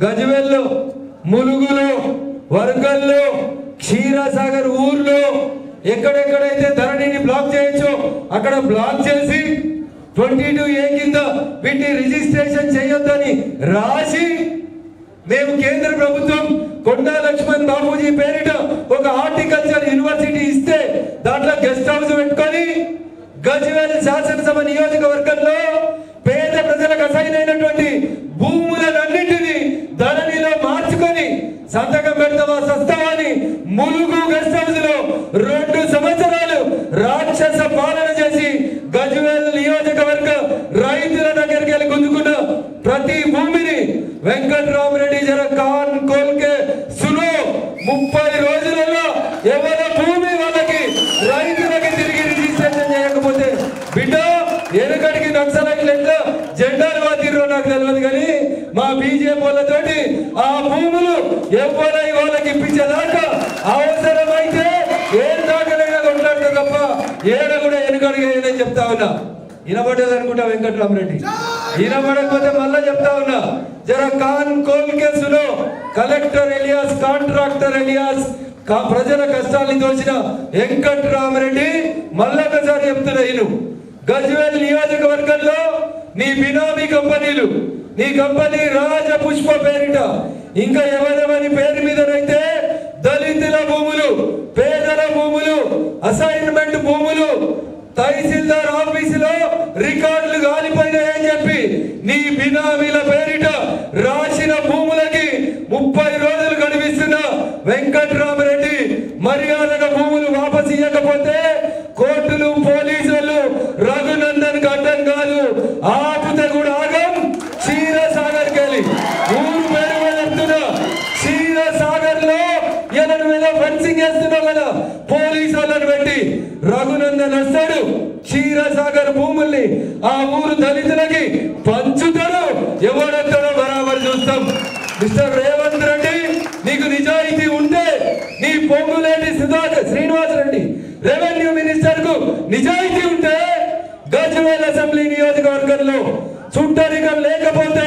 గజ్వేల్లో, ములుగులో, వర్గల్లో, క్షీరసాగర్ ఊర్లో ఎక్కడెక్కడైతే ధరణిని బ్లాక్ చేయొచ్చో అక్కడ బ్లాక్ చేసి 22A కింద వీటిని రిజిస్ట్రేషన్ చేయొద్దని రాసి మేము కేంద్ర ప్రభుత్వం కొండా లక్ష్మణ్ బాబూజీ పేరిట ఒక హార్టికల్చర్ యూనివర్సిటీ ఇస్తే దాంట్లో గెస్ట్ హౌస్ పెట్టుకొని గజ్వేల్ శాసనసభ నియోజకవర్గంలో పేద ప్రజలకు అసైనటువంటి భూములన్నింటినీ ధరణిలో మార్చుకొని సంతకం పెడతావా సస్తావా అని ములుగు గెస్ట్ హౌస్ లో 2 సంవత్సరాలు రాక్షస పాలన చేసి గజ్వేల్ నియోజకవర్గ రైతుల దగ్గరికి వెళ్ళి గుంజుకున్న ప్రతి భూమిని వెంకట్రామరెడ్డి జర కాన్ కోల్కే సులో 30 రోజులలో ఎవరి భూమి వాళ్ళకి రైతులకి తిరిగి రిజిస్ట్రేషన్ చేయకపోతే బిడ్డ ఎనకడికి నక్సలైట్లు ఎట్లా జెండాలు వాతిరో నాకు తెలియదు కానీ మా బీజేపీ వాళ్ళతోటి ఆ భూములు ఎవరై వాళ్ళకి ఇప్పించేదాకా అవసరమైతే ఏ దాకలైనా కొట్లాడతా తప్ప ఏడ కూడా ఎనకడిగా చెప్తా ఉన్నా. వినబడేది అనుకుంటా వెంకట్రామరెడ్డి, వినబడకపోతే మళ్ళా చెప్తా ఉన్నా. జర కాన్ కోల్ కేసులో కలెక్టర్ ఎలియాస్, కాంట్రాక్టర్ ఎలియాస్, ప్రజల కష్టాన్ని తోచిన వెంకట్రామరెడ్డి మళ్ళొకసారి చెప్తున్నా. గజ్వేల్ నియోజకవర్గంలో నీ బినామీ కంపెనీలు, నీ కంపెనీ రాజపుష్ప పేరిట ఇంకా ఎవరెవరి పేరు మీదనైతే దళితుల భూములు, పేదల భూములు, అసైన్మెంట్ భూములు తహసీల్దార్ ఆఫీసులో రికార్డులు గాలిపోయినాయని చెప్పి నీ బినామీల పేరిట రాసిన భూములకి 30 రోజులు గడిపిస్తున్న వెంకట్రామరెడ్డి మర్యాదగా భూములు వాపసు ఇవ్వకపోతే కోర్టులు, పోలీసులు రఘునందన్ అడ్డం కాదు, ఆపితే కూడా ఆగం. క్షీరసాగర్కి వెళ్ళి ఊరు పేరు చెప్తున్నా, క్షీరసాగర్ లో మీద ఫెన్సింగ్ వేస్తున్నావు కదా, పోలీసు వాళ్ళని పెట్టి రఘునందన్ వస్తాడు, క్షీరసాగర్ భూముల్ని ఆ ఊరు దళితులకి పంచుతాడు. ఎవడెక్కడో బరాబర్ చూస్తాం. మిస్టర్ రేవంత్ రెడ్డి, నీకు నిజాయితీ ఉంటే నీ పొంగులేటి శ్రీనివాస్ రెడ్డి రెవెన్యూ మినిస్టర్ కు నిజాయితీ ఉంటే గజ్వేల్ అసెంబ్లీ నియోజకవర్గంలో చుట్టరికం లేకపోతే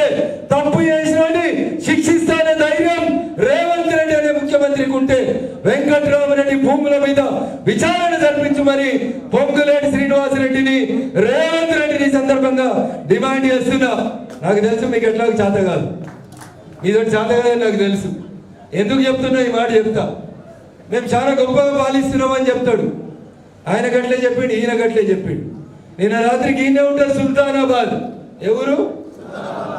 తప్పు చేసినోని శిక్షిస్తానే ధైర్యం రేవంత్ రెడ్డి అనే ముఖ్యమంత్రికి ఉంటే వెంకట్రామరెడ్డి భూముల మీద విచారణ జరిపించి మరి పొంగులేటి శ్రీనివాస్ రెడ్డిని, రేవంత్ రెడ్డిని సందర్భంగా డిమాండ్ చేస్తున్నా. నాకు తెలుసు మీకు ఎట్లాగో చేత కాదు, మీతోటి చేత కాదని నాకు తెలుసు. ఎందుకు చెప్తున్నా ఈ మాట చెప్తా. మేము చాలా గొప్పగా పాలిస్తున్నామని చెప్తాడు. ఆయన గట్లే చెప్పిండు, ఈయన గట్లే చెప్పిండు. నిన్న రాత్రికి ఈయనే ఉంటారు సుల్తానాబాద్. ఎవరు?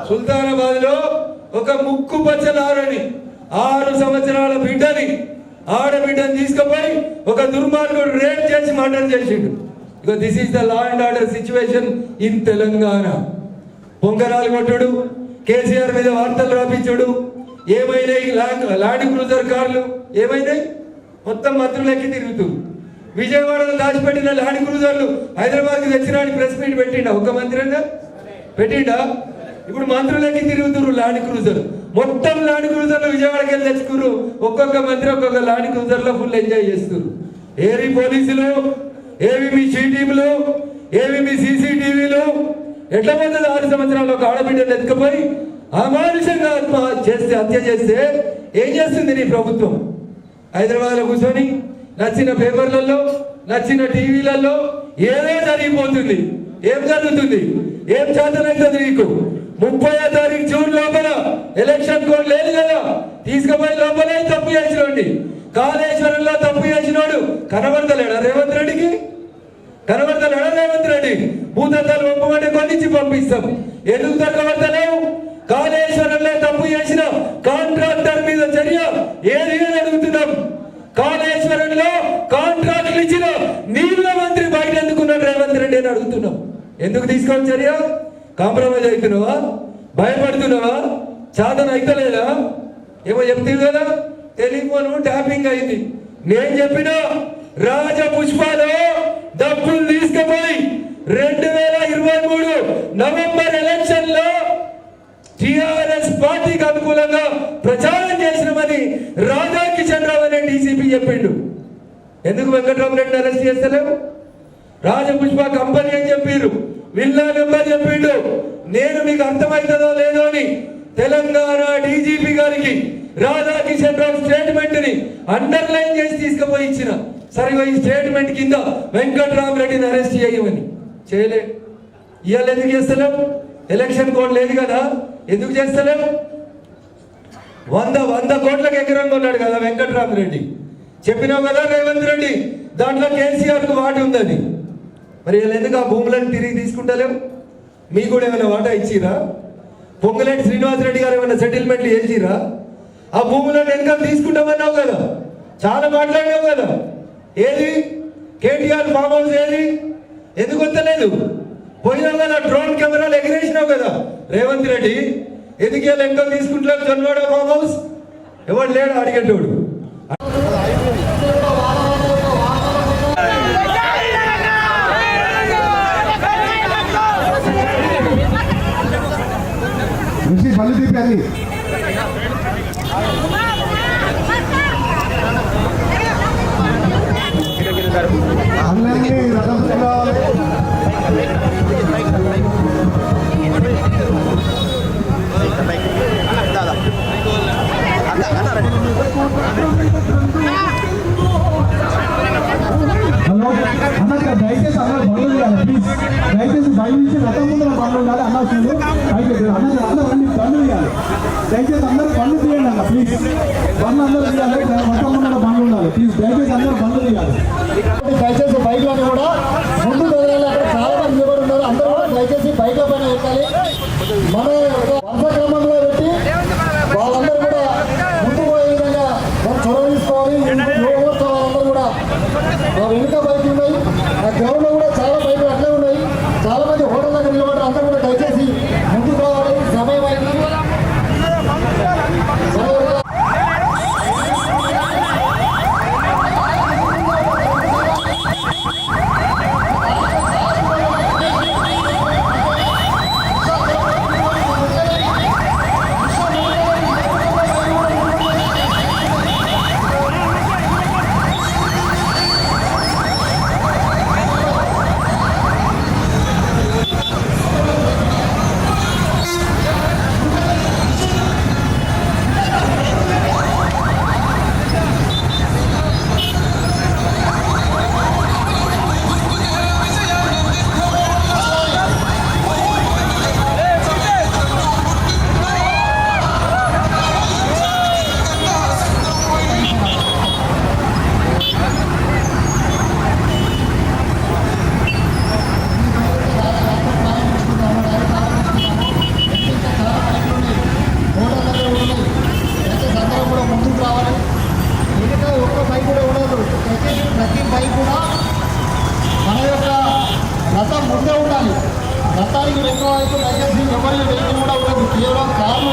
సుల్తానాబాద్ లో ఒక ముక్కు పచ్చలారని 6 సంవత్సరాల బిడ్డని, ఆడబిడ్డని తీసుకుపోయి ఒక దుర్మార్గుడు రేప్ చేసి మర్డర్ చేసిండు. ఇక this is the law and order situation in Telangana. పొంగరాలు కొట్టుడు, కేసీఆర్ మీద వార్తలు రాపించుడు, ఏమైనాయి ల్యాండ్ క్రూజర్ కార్లు ఏమైనాయి మొత్తం మంత్రులెక్కి తిరుగుతూ. విజయవాడలో దాచిపెట్టిన ల్యాండ్ క్రూజర్లు హైదరాబాద్కి తెచ్చినాడు. ప్రెస్ మీట్ పెట్టిండా? ఒక మంత్రి పెట్టిండా? ఇప్పుడు మంత్రులకి తిరుగుతున్నారు ల్యాండ్ క్రూజర్. మొత్తం ల్యాండ్ క్రూజర్లు విజయవాడకి వెళ్ళి తెచ్చుకున్నారు. ఒక్కొక్క మంత్రి ఒక్కొక్క ల్యాండ్ క్రూజర్ లో ఫుల్ ఎంజాయ్ చేస్తున్నారు. ఏవి పోలీసులు, ఏవి మీ టీములు, ఏవి మీ సీసీటీవీలు. ఎట్లా పోతుంది? 6 సంవత్సరాలు ఒక ఆడబిడ్డను ఎత్తుకుపోయి అమానుషంగా హత్య చేస్తే ఏం చేస్తుంది నీ ప్రభుత్వం? హైదరాబాద్లో కూర్చొని నచ్చిన పేపర్లలో, నచ్చిన టీవీలలో ఏదో జరిగిపోతుంది. ఏం జరుగుతుంది? ఏం చేతనవుతుంది నీకు? 30వ తారీఖు జూన్ లోపల ఎలక్షన్ కోడ్ లేదు కదా, తీసుకుపోయి లోపలే తప్పు చేసినోండి. కాళేశ్వరంలో తప్పు చేసినోడు కనబడతలేడా రేవంత్ రెడ్డికి? కనబడతలేడా రేవంత్ రెడ్డి? భూతత్వాలు ఒప్పమంటే కొన్నిచ్చి పంపిస్తాం. ఎందుకు తగ్గబడతలేవు? కాళేశ్వరంలో తప్పు చేసిన కాంట్రాక్టర్ మీద చర్య ఏది అని అడుగుతున్నాం. కాళేశ్వరంలో కాంట్రాక్టులు ఇచ్చిన నీళ్ళ మంత్రి బయట ఎందుకున్నాడు రేవంత్ రెడ్డి అని అడుగుతున్నాం. ఎందుకు తీసుకోవాలి చర్య? కాంప్రమైజ్ అవుతున్నావా? భయపడుతున్నావా? చాదన అయితలేదా? ఏమో చెప్తుంది కదా, టెలిఫోన్ ట్యాపింగ్ అయింది. నేను చెప్పిన రాజపుష్పలో డబ్బులు తీసుకుపోయి 2023 నవంబర్ ఎలక్షన్ లో టిఆర్ఎస్ పార్టీకి అనుకూలంగా ప్రచారం చేసినామని రాధాకిషన్ రావు అనే డీసీపీ చెప్పిండు. ఎందుకు వెంకట్రామరెడ్డిని అరెస్ట్ చేస్తలేవు? రాజపుష్ప కంపెనీ అని చెప్పారు, విల్లా నెంబర్ చెప్పిండు. నేను మీకు అర్థమవుతుందో లేదో అని తెలంగాణ డీజీపీ గారికి రాధాకిషన్ రావు స్టేట్మెంట్ ని అండర్లైన్ చేసి తీసుకుపోయి ఇచ్చిన. సరిగా ఈ స్టేట్మెంట్ కింద వెంకట్రామరెడ్డిని అరెస్ట్ చేయమని చేయలే. ఇవాళ ఎందుకు చేస్తలేం? ఎలక్షన్ కోడ్ లేదు కదా, ఎందుకు చేస్తలేం? 100 కోట్లకు ఎకరం కొన్నాడు కదా వెంకట్రామరెడ్డి. చెప్పినావు కదా రేవంత్ రెడ్డి, దాంట్లో కేసీఆర్కు వాట ఉందని. మరి వీళ్ళు ఎందుకు ఆ భూములను తిరిగి తీసుకుంటలేవు? మీకు కూడా ఏమైనా వాటా ఇచ్చిరా? పొంగులేటి శ్రీనివాసరెడ్డి గారు ఏమైనా సెటిల్మెంట్లు చేసిరా? ఆ భూములను వెనకాల తీసుకుంటామన్నావు కదా, చాలా మాట్లాడినావు కదా. ఏది కేటీఆర్ ఫామ్ హౌస్ ఏది? ఎందుకు వస్తలేదు? పోయినావు కదా, డ్రోన్ కెమెరాలు ఎగిరేసినావు కదా రేవంత్ రెడ్డి. ఎందుకు వెనకాల తీసుకుంటలేవు? జొన్నవాడ ఫామ్ హౌస్ ఎవడు లేడు అడిగేటోడు. బల్లి తిప్పాలి. అందరినీ రథం హలో అన్న, దయచేసి అందరూ బండ్లు చేయాలి ప్లీజ్. దయచేసి బయట నుంచి రథం ముందు బండ్లు ఉండాలి అన్న. వస్తుంది అందరూ బండ్లు చేయాలి. దయచేసి అందరూ బండ్లు తీయండి అన్న ప్లీజ్. బండ్లు అందరూ తీయాలి, రథం ముందు బండ్లు ఉండాలి ప్లీజ్. దయచేసి అందరూ బండ్లు తీయాలి. దయచేసి బైక్లను కూడా ముందు వెళ్ళాలి. అక్కడ చాలా మంది నిలబడి ఉన్నారు, అందరూ కూడా దయచేసి బైక్ల పైన ఎక్కాలి. మన వరుస క్రమంలో పెట్టి వాళ్ళందరూ కూడా ముందు పోయే విధంగా మనం చొరవ తీసుకోవాలి. వాళ్ళందరూ కూడా వెనుక బైక్ ఉన్నాయి, ఆ గ్రౌండ్ లో కూడా చాలా బైకులు అట్లే ఉన్నాయి. చాలా మంది హోటల్ దగ్గర నిలబడి అందరూ కూడా దయచేసి ముందుకు రావాలి. సమయం అయింది. ప్రతి బైక్ కూడా మన యొక్క రథం ముందే ఉండాలి. రథానికి వెనుక వైపు దయచేసి ఎవరి వెహికల్ కూడా ఉండదు. కేవలం కార్లు